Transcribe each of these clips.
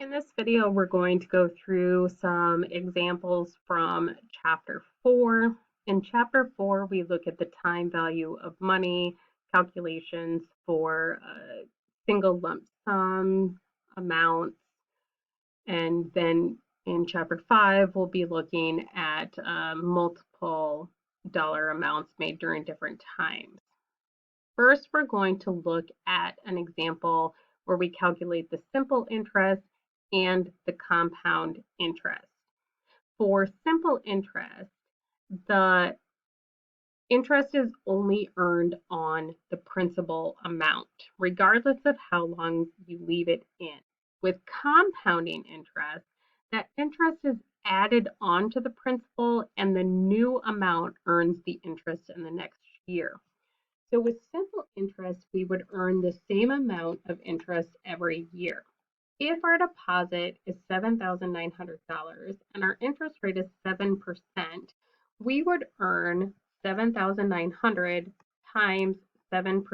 In this video, we're going to go through some examples from Chapter 4. In Chapter 4, we look at the time value of money, calculations for single lump sum amounts, and then in Chapter 5, we'll be looking at multiple dollar amounts made during different times. First, we're going to look at an example where we calculate the simple interest and the compound interest. For simple interest, the interest is only earned on the principal amount, regardless of how long you leave it in. With compounding interest, that interest is added onto the principal and the new amount earns the interest in the next year. So with simple interest, we would earn the same amount of interest every year. If our deposit is $7,900 and our interest rate is 7%, we would earn $7,900 times 7%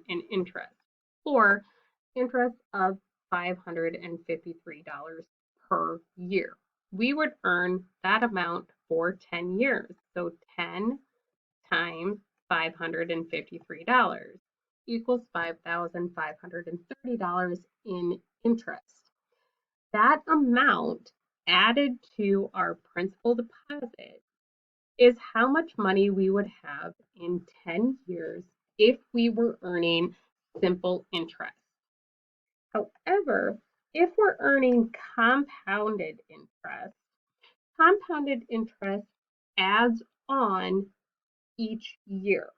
in interest, or interest of $553 per year. We would earn that amount for 10 years. So 10 times $553 equals $5,530 in interest. That amount added to our principal deposit is how much money we would have in 10 years if we were earning simple interest. However, if we're earning compounded interest adds on each year.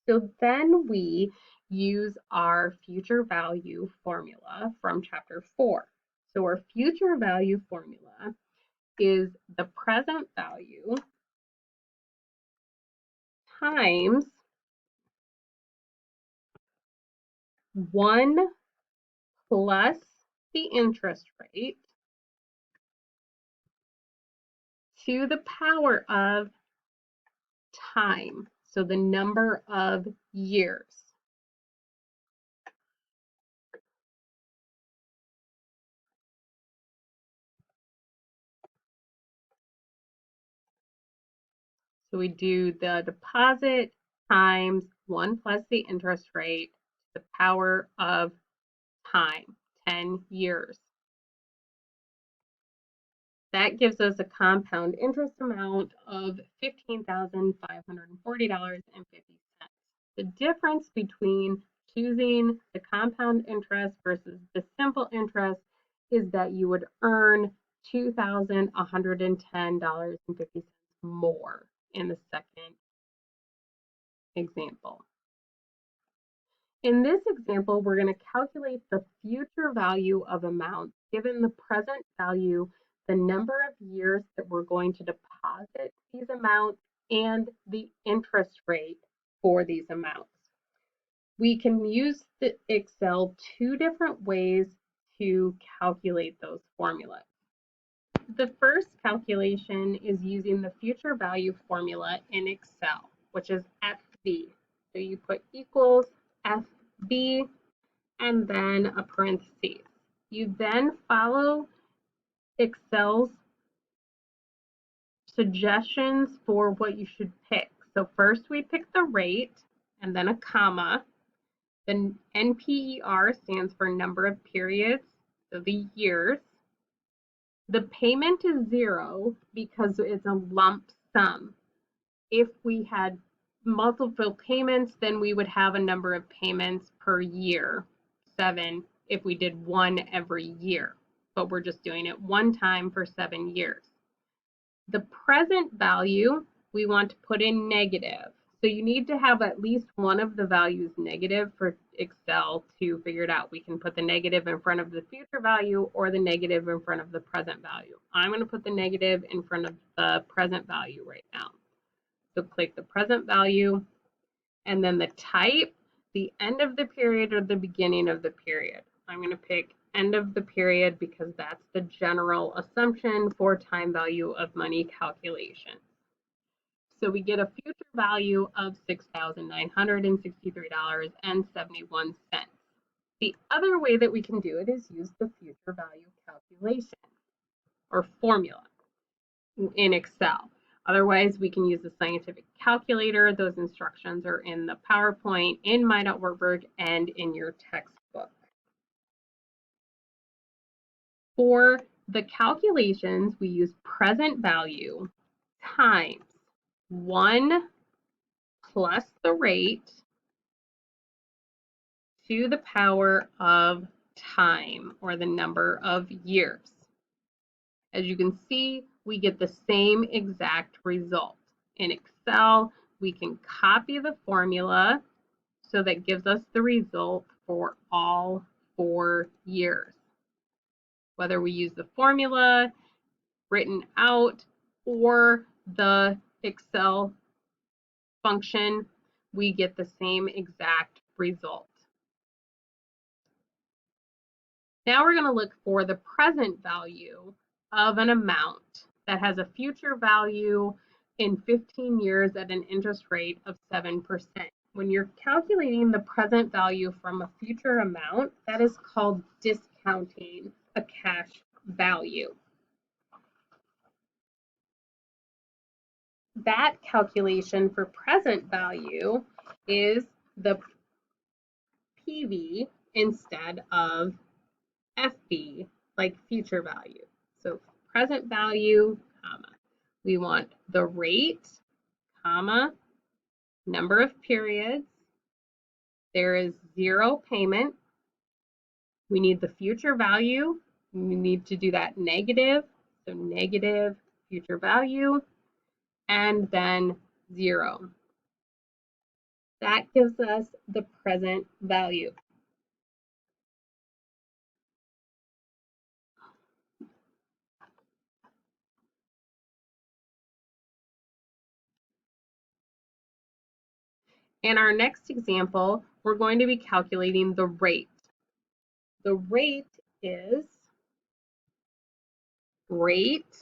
So then we use our future value formula from Chapter 4. So our future value formula is the present value times 1 plus the interest rate to the power of time, so the number of years. So we do the deposit times 1 plus the interest rate to the power of time, 10 years. That gives us a compound interest amount of $15,540.50. The difference between choosing the compound interest versus the simple interest is that you would earn $2,110.50 more in the second example. In this example, we're going to calculate the future value of amounts given the present value, the number of years that we're going to deposit these amounts, and the interest rate for these amounts. We can use the Excel two different ways to calculate those formulas. The first calculation is using the future value formula in Excel, which is FV. So you put equals FB and then a parentheses. You then follow Excel's suggestions for what you should pick. So first we pick the rate and then a comma. The NPER stands for number of periods, so the years. The payment is 0 because it's a lump sum. If we had multiple payments, then we would have a number of payments per year, 7, if we did one every year. But we're just doing it one time for 7 years. The present value, we want to put in negative. So you need to have at least one of the values negative for Excel to figure it out. We can put the negative in front of the future value or the negative in front of the present value. I'm going to put the negative in front of the present value right now. So click the present value and then the type, the end of the period or the beginning of the period. I'm going to pick end of the period because that's the general assumption for time value of money calculation. So we get a future value of $6,963.71. The other way that we can do it is use the future value calculator. calculation or formula in Excel. Otherwise, we can use the scientific calculator. Those instructions are in the PowerPoint, in My.Workbook, and in your textbook. For the calculations, we use present value times 1 plus the rate to the power of time, or the number of years. As you can see, we get the same exact result. In Excel, we can copy the formula, so that gives us the result for all 4 years. Whether we use the formula written out or the Excel function, we get the same exact result. Now we're going to look for the present value of an amount that has a future value in 15 years at an interest rate of 7%. When you're calculating the present value from a future amount, that is called discounting a cash value. That calculation for present value is the PV instead of FV, like future value. So present value, comma. We want the rate, comma, number of periods. There is 0 payment. We need the future value. We need to do that negative. So negative future value, and then 0. That gives us the present value. In our next example, we're going to be calculating the rate. The rate is rate,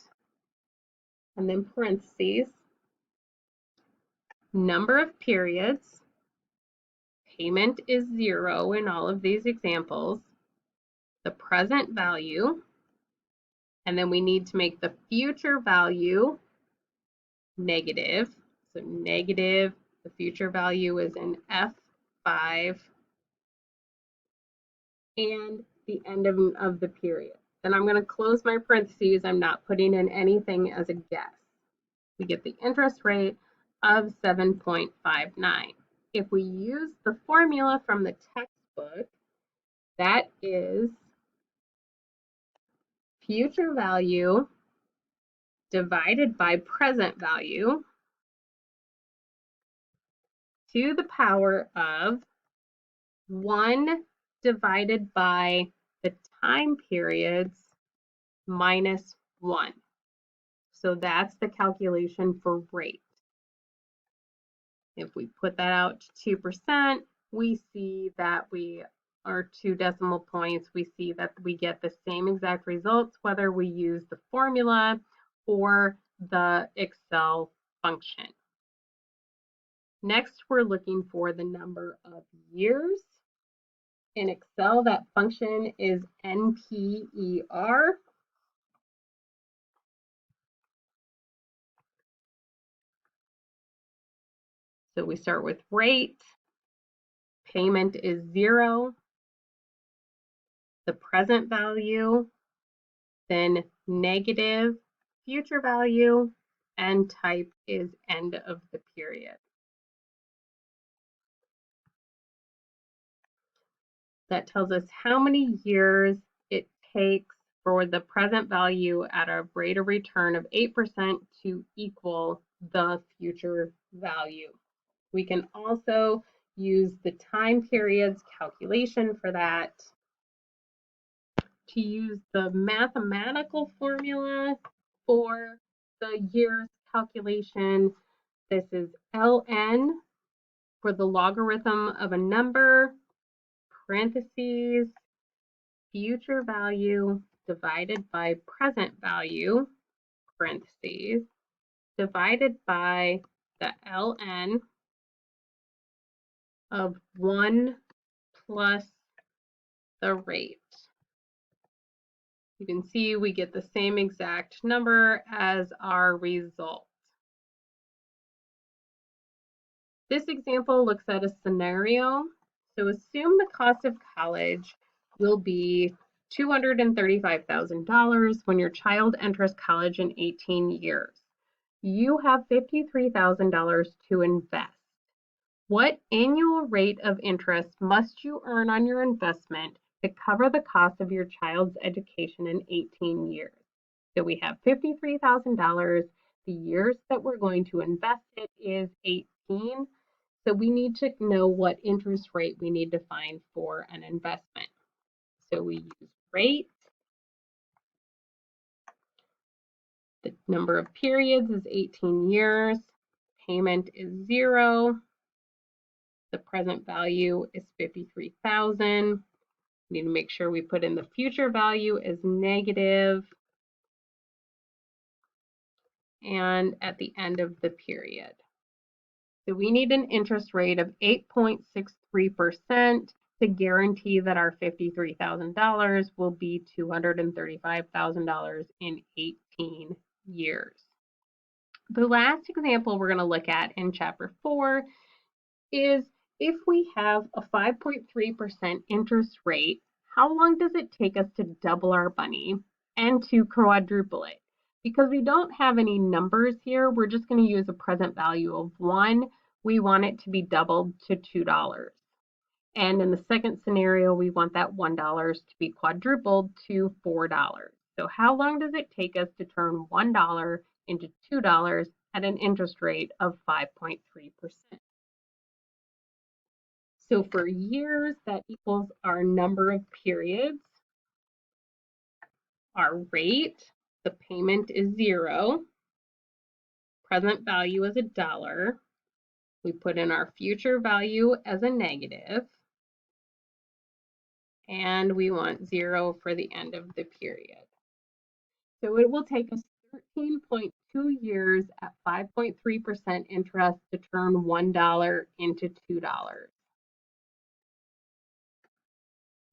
and then parentheses, number of periods. Payment is 0 in all of these examples. The present value, and then we need to make the future value negative. So negative, the future value is in F5, and the end of the period. Then I'm going to close my parentheses. I'm not putting in anything as a guess. We get the interest rate of 7.59. If we use the formula from the textbook, that is future value divided by present value to the power of 1 divided by the time periods minus 1. So that's the calculation for rate. If we put that out to 2%, we see that we are 2 decimal points. We see that we get the same exact results whether we use the formula or the Excel function. Next, we're looking for the number of years. In Excel, that function is NPER. So we start with rate. Payment is 0. The present value, then negative future value, and type is end of the period. That tells us how many years it takes for the present value at a rate of return of 8% to equal the future value. We can also use the time periods calculation for that. To use the mathematical formula for the years calculation, this is ln for the logarithm of a number, parentheses, future value divided by present value, parentheses, divided by the ln of 1 plus the rate. You can see we get the same exact number as our result. This example looks at a scenario. So assume the cost of college will be $235,000 when your child enters college in 18 years. You have $53,000 to invest. What annual rate of interest must you earn on your investment to cover the cost of your child's education in 18 years? So we have $53,000. The years that we're going to invest it is 18. So we need to know what interest rate we need to find for an investment. So we use rate. The number of periods is 18 years. Payment is 0. The present value is 53,000. We need to make sure we put in the future value as negative. And at the end of the period. So we need an interest rate of 8.63% to guarantee that our $53,000 will be $235,000 in 18 years. The last example we're going to look at in chapter 4 is if we have a 5.3% interest rate, how long does it take us to double our money and to quadruple it? Because we don't have any numbers here, we're just going to use a present value of 1. We want it to be doubled to $2. And in the second scenario, we want that $1 to be quadrupled to $4. So how long does it take us to turn $1 into $2 at an interest rate of 5.3%? So for years, that equals our number of periods, our rate, the payment is 0, present value is $1. We put in our future value as a negative, and we want 0 for the end of the period. So it will take us 13.2 years at 5.3% interest to turn $1 into $2.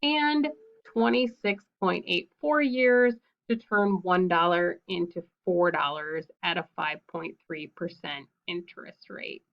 And 26.84 years to turn $1 into $4 at a 5.3% interest rate.